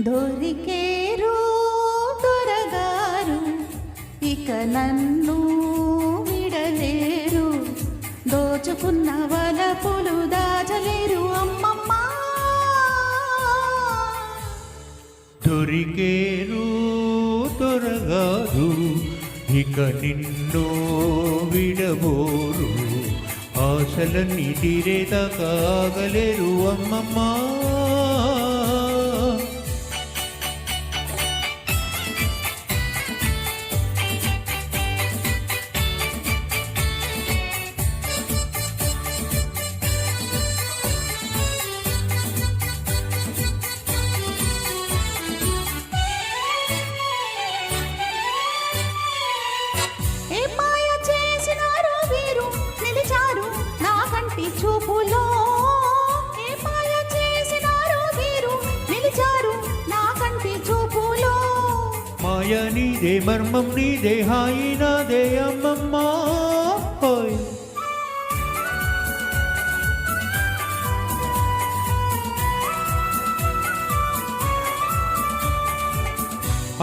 దొరికేరు దొరగారు ఇక నన్ను విడలేరు, దోచుకున్న వలపులు దాచలేరు అమ్మమ్మ. దొరికేరు దొరగారు ఇక నిన్ను విడబోరు, ఆశలన్నీ తీరేదాకా ఆగలేరు అమ్మమ్మ. చూపులో ఏ మాయ చేసినారు వీరు, నిలిచారు నా కంటి చూపులో. మాయ నీదే మర్మం నీదే హాయి నాదే అమ్మమ్మ.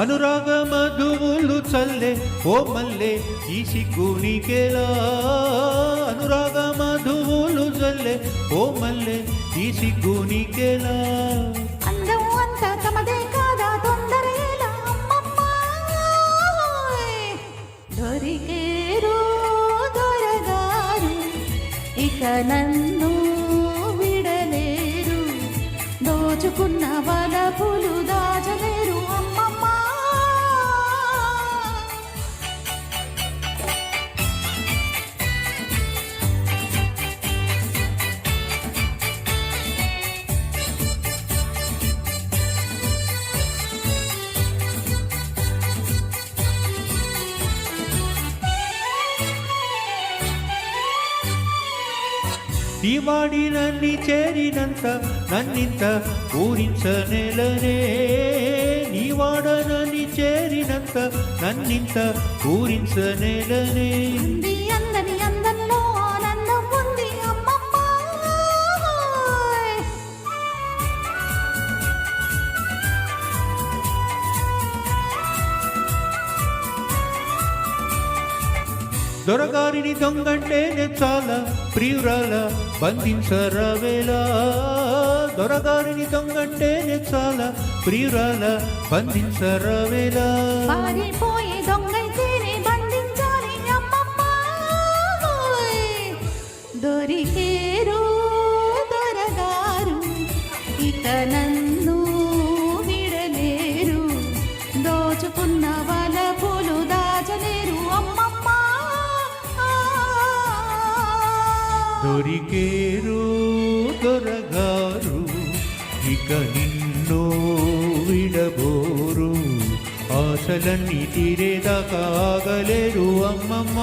అనురాగ మధువులు చల్లే ఓ మల్లె ఈ సిగ్గు నీకేలా, అనురాగ మధువులు చల్లే ఓ మల్లె ఈ సిగ్గు నీకేలా. అందం అంతా తమదే కాదా తొందరేలా అమ్మమ్మ. దొరికేరు దొరగారు ఇక నన్ను విడలేరు, దోచుకున్న వలపులు దాచలేరు అమ్మమ్మ. ఈ వాడి నన్ని చేరినంత నన్నింత ఊరించనేలనే, నీ వాడ నన్ని చేరినంత నన్నింత ఊరించనేలనే. అందని అందంలో ఆనందం ఉంది అమ్మమ్మ. దొరగారిని దొంగంటేనే చాలా ప్రియురాల బంధించరవేలా, దొరగారిని దొంగంటేనే చాలా ప్రియురాల బంధించరవేలా. పారిపోయే దొంగైతేనే బంధించాలి అమ్మమ్మ. దొరికేరు దొరగారు ఇక నన్ను విడలేరు, దోచుకున్న వలపులు దాచలేరు అమ్మమ్మ. దొరికేరు దొరగారు ఇక నిన్ను విడబోరు, ఆశలన్నీ తీరేదాకా ఆగలేరు అమ్మమ్మ.